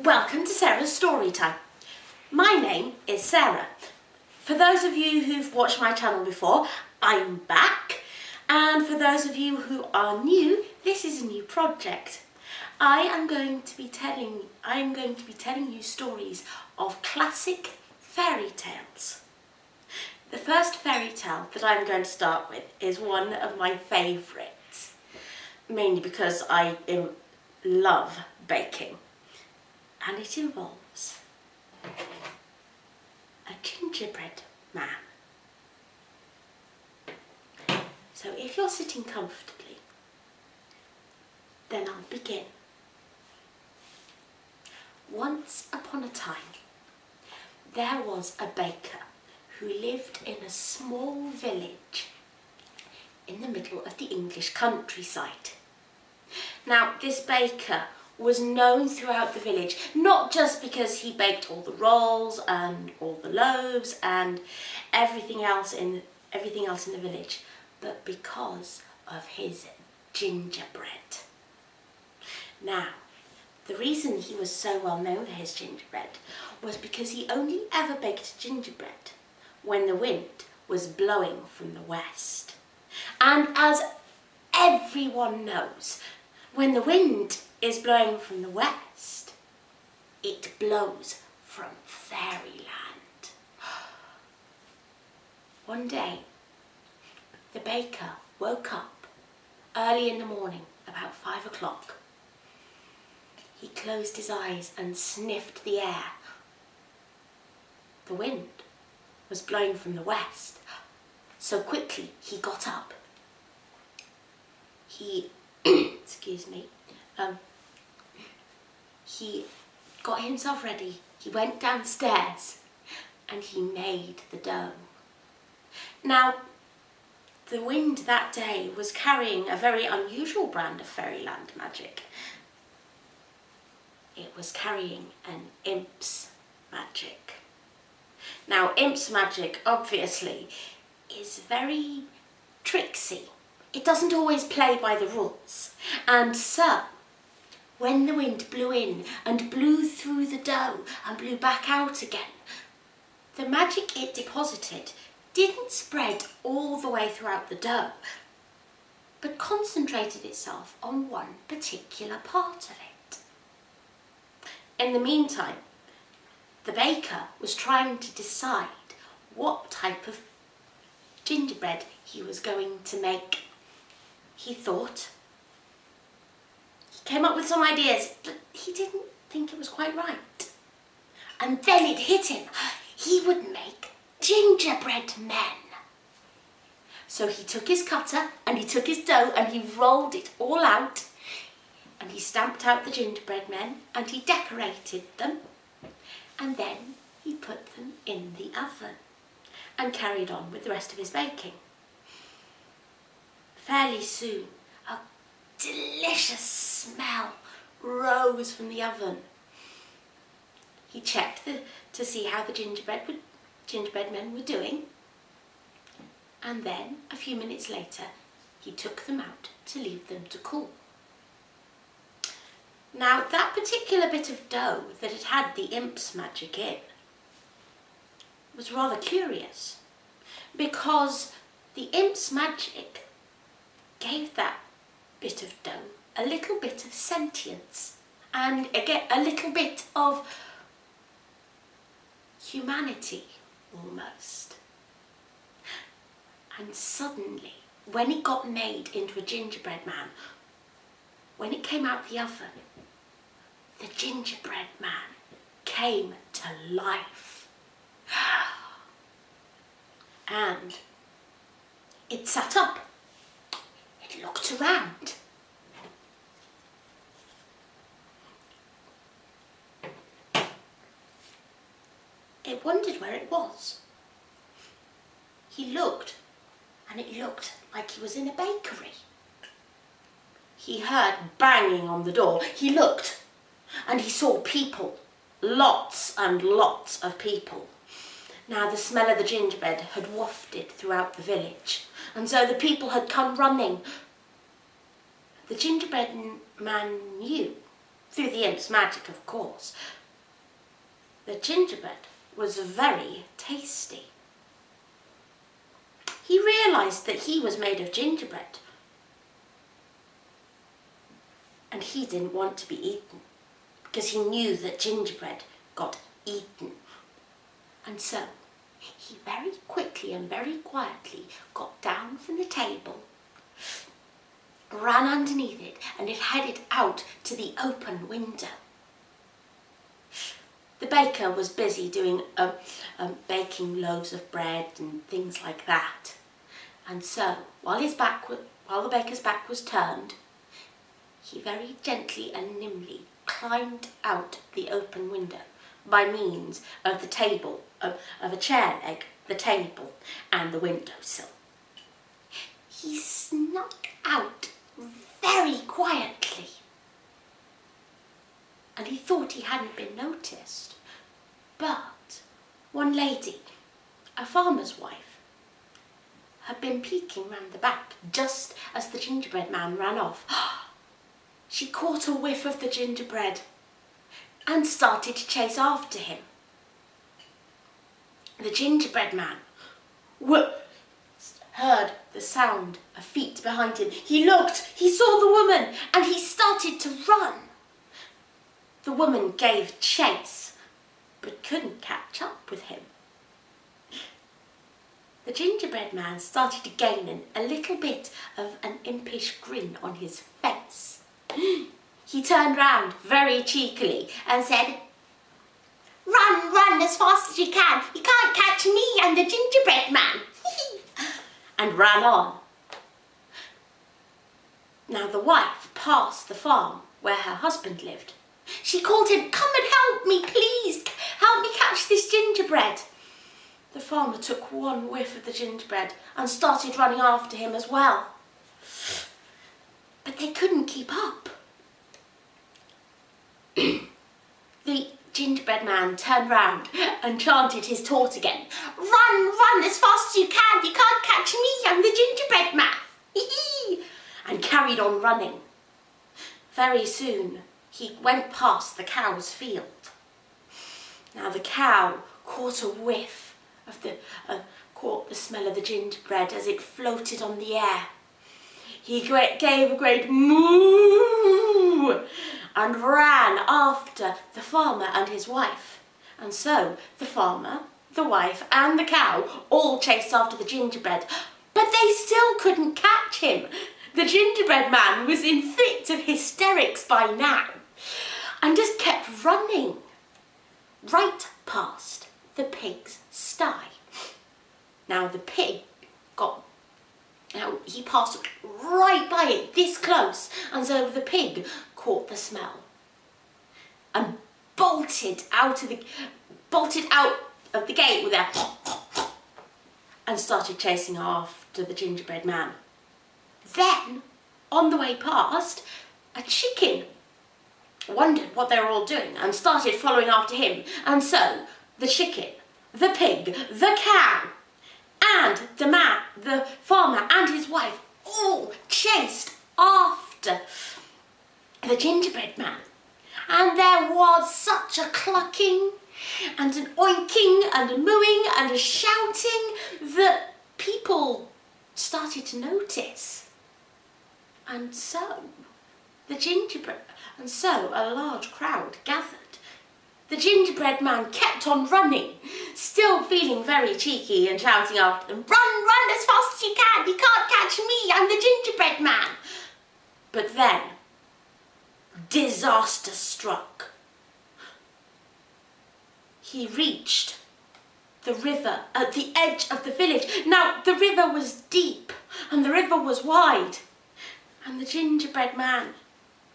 Welcome to Sarah's Storytime. My name is Sarah. For those of you who've watched my channel before, I'm back. And for those of you who are new, this is a new project. I'm going to be telling you stories of classic fairy tales. The first fairy tale that I'm going to start with is one of my favourites, mainly because I love baking. And it involves a gingerbread man. So if you're sitting comfortably, then I'll begin. Once upon a time, there was a baker who lived in a small village in the middle of the English countryside. Now, this baker was known throughout the village, not just because he baked all the rolls and all the loaves and everything else in the village, but because of his gingerbread. Now, the reason he was so well known for his gingerbread was because he only ever baked gingerbread when the wind was blowing from the west. And as everyone knows, when the wind is blowing from the west, it blows from fairyland. One day, the baker woke up early in the morning, about 5 o'clock. He closed his eyes and sniffed the air. The wind was blowing from the west, so quickly he got up. He he got himself ready, he went downstairs and he made the dough. Now, the wind that day was carrying a very unusual brand of fairyland magic. It was carrying an imp's magic. Now, imp's magic, obviously, is very tricksy. It doesn't always play by the rules. And so, when the wind blew in and blew through the dough and blew back out again, the magic it deposited didn't spread all the way throughout the dough, but concentrated itself on one particular part of it. In the meantime, the baker was trying to decide what type of gingerbread he was going to make. He thought, he came up with some ideas, but he didn't think it was quite right. And then it hit him. He would make gingerbread men. So he took his cutter and he took his dough and he rolled it all out and he stamped out the gingerbread men and he decorated them and then he put them in the oven and carried on with the rest of his baking. Fairly soon, a delicious smell rose from the oven. He checked to see how the gingerbread men were doing, and then, a few minutes later, he took them out to leave them to cool. Now, that particular bit of dough that had the imp's magic in was rather curious, because the imp's magic gave that bit of dough a little bit of sentience and again a little bit of humanity almost. And suddenly, when it got made into a gingerbread man, when it came out the oven, the gingerbread man came to life. And it sat up. It looked around. It wondered where it was. He looked, and it looked like he was in a bakery. He heard banging on the door. He looked, and he saw people. Lots and lots of people. Now the smell of the gingerbread had wafted throughout the village, and so the people had come running. The gingerbread man knew through the imp's magic, of course. The gingerbread was very tasty. He realised that he was made of gingerbread, and he didn't want to be eaten, because he knew that gingerbread got eaten. And so he very quickly and very quietly got down from the table, ran underneath it, and it headed out to the open window. The baker was busy doing baking loaves of bread and things like that. And so, while the baker's back was turned, he very gently and nimbly climbed out the open window by means of the table, of a chair leg, the table, and the windowsill. He snuck out very quietly, and he thought he hadn't been noticed. But one lady, a farmer's wife, had been peeking round the back just as the gingerbread man ran off. She caught a whiff of the gingerbread and started to chase after him. The gingerbread man heard the sound of feet behind him. He looked, he saw the woman, and he started to run. The woman gave chase, but couldn't catch up with him. The gingerbread man started to gain a little bit of an impish grin on his face. He turned round very cheekily and said, "Run, run as fast as you can. You can't catch me and the gingerbread man." And ran on. Now the wife passed the farm where her husband lived. She called him, "Come and help me, please. Help me catch this gingerbread." The farmer took one whiff of the gingerbread and started running after him as well. But they couldn't keep up. The gingerbread man turned round and chanted his taunt again. "Run, run as fast as you can. You can't catch me, I'm the gingerbread man." And carried on running. Very soon he went past the cow's field. Now the cow caught a whiff of caught the smell of the gingerbread as it floated on the air. He gave a great moo and ran after the farmer and his wife. And so the farmer, the wife and the cow all chased after the gingerbread, but they still couldn't catch him. The gingerbread man was in fits of hysterics by now and just kept running right past the pig's sty. Now the pig he passed right by it, this close, and so the pig caught the smell and bolted out of the gate with a and started chasing after the gingerbread man. Then, on the way past, a chicken wondered what they were all doing and started following after him. And so the chicken, the pig, the cow, and the farmer and his wife all chased after the gingerbread man. And there was such a clucking and an oinking and a mooing and a shouting that people started to notice. And so a large crowd gathered. The gingerbread man kept on running, still feeling very cheeky and shouting after them, "Run, run as fast as you can. You can't catch me, I'm the gingerbread man." But then, disaster struck. He reached the river at the edge of the village. Now, the river was deep and the river was wide, and the gingerbread man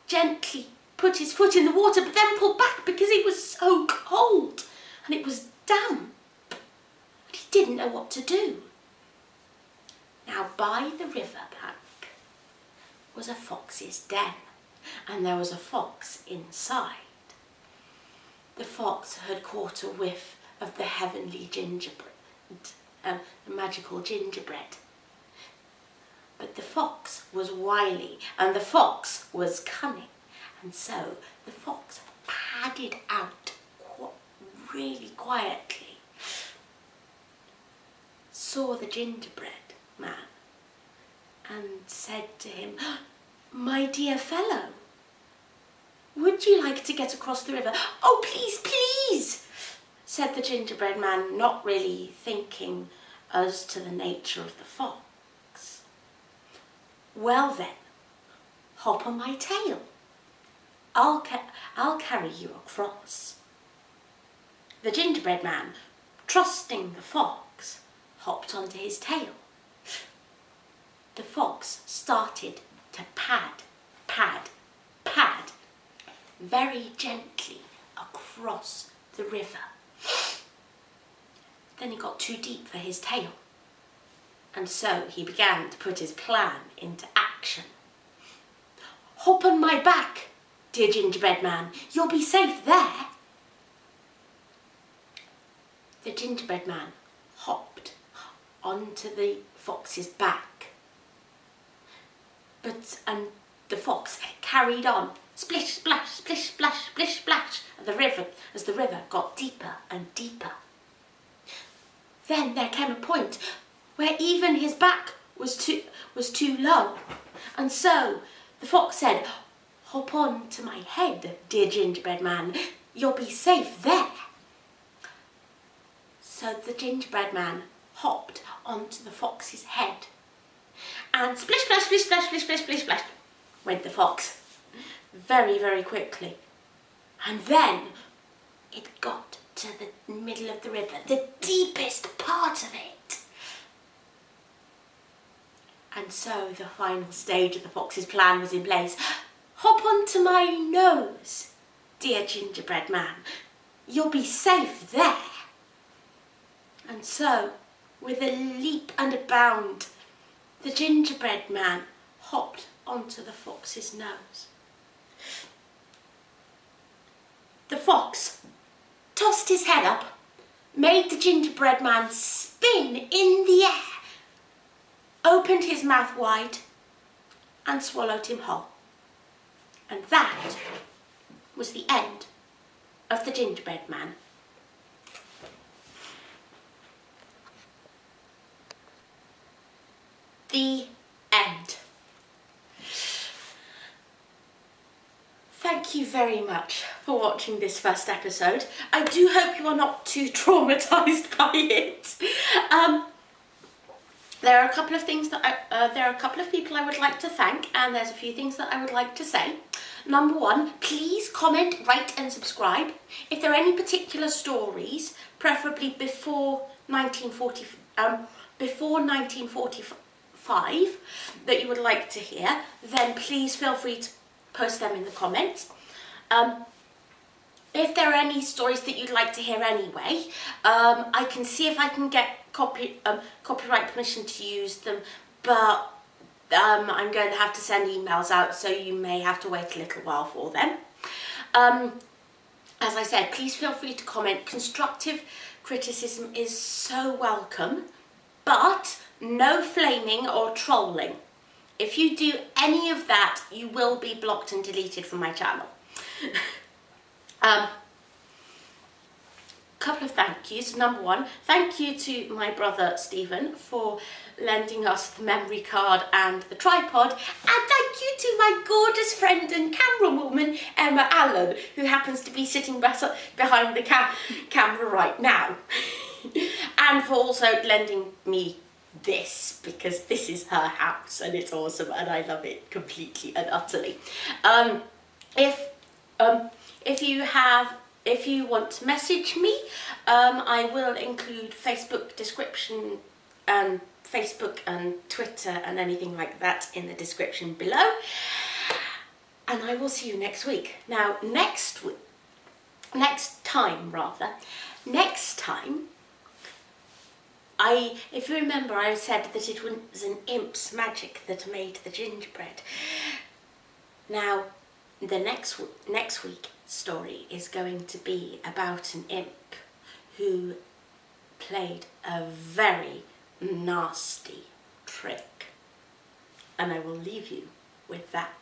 gently put his foot in the water, but then pulled back because it was so cold and it was damp. And he didn't know what to do. Now, by the river bank was a fox's den, and there was a fox inside. The fox had caught a whiff of the heavenly gingerbread, the magical gingerbread. But the fox was wily and the fox was cunning, And so the fox padded out really quietly, saw the gingerbread man and said to him, "My dear fellow, would you like to get across the river?" "Oh, please, please," said the gingerbread man, not really thinking as to the nature of the fox. "Well then, hop on my tail. I'll carry you across." The gingerbread man, trusting the fox, hopped onto his tail. The fox started to pad, pad, pad very gently across the river. Then he got too deep for his tail, and so he began to put his plan into action. "Hop on my back, dear gingerbread man, you'll be safe there." The gingerbread man hopped onto the fox's back, and the fox carried on, splish, splash, splish, splash, splish, splash, as the river got deeper and deeper. Then there came a point where even his back was too low, and so the fox said, "Hop on to my head, dear gingerbread man, you'll be safe there." So the gingerbread man hopped onto the fox's head, and splish, splash, splish, splash, splish, splash, splish, splash went the fox, very, very quickly. And then it got to the middle of the river, the deepest part of it. And so the final stage of the fox's plan was in place. "Hop onto my nose, dear gingerbread man, you'll be safe there." And so, with a leap and a bound, the gingerbread man hopped onto the fox's nose. The fox tossed his head up, made the gingerbread man spin in the air, opened his mouth wide, and swallowed him whole. And that was the end of the gingerbread man. The end. Thank you very much for watching this first episode. I do hope you are not too traumatised by it. There are a couple of things that there are a couple of people I would like to thank, and there's a few things that I would like to say. Number one, please comment, rate and subscribe. If there are any particular stories, preferably before 1945, that you would like to hear, then please feel free to post them in the comments. If there are any stories that you'd like to hear anyway, I can see if I can get copyright permission to use them, but I'm going to have to send emails out, so you may have to wait a little while for them. As I said, please feel free to comment. Constructive criticism is so welcome, but no flaming or trolling. If you do any of that, you will be blocked and deleted from my channel. Couple of thank yous. Number one, thank you to my brother Stephen for lending us the memory card and the tripod, and thank you to my gorgeous friend and camera woman Emma Allen, who happens to be sitting behind the camera right now, and for also lending me this, because this is her house and it's awesome and I love it completely and utterly. If you want to message me, I will include Facebook description and Facebook and Twitter and anything like that in the description below. And I will see you next week. Now, next time, if you remember, I said that it was an imp's magic that made the gingerbread. Now, the next week story is going to be about an imp who played a very nasty trick, and I will leave you with that.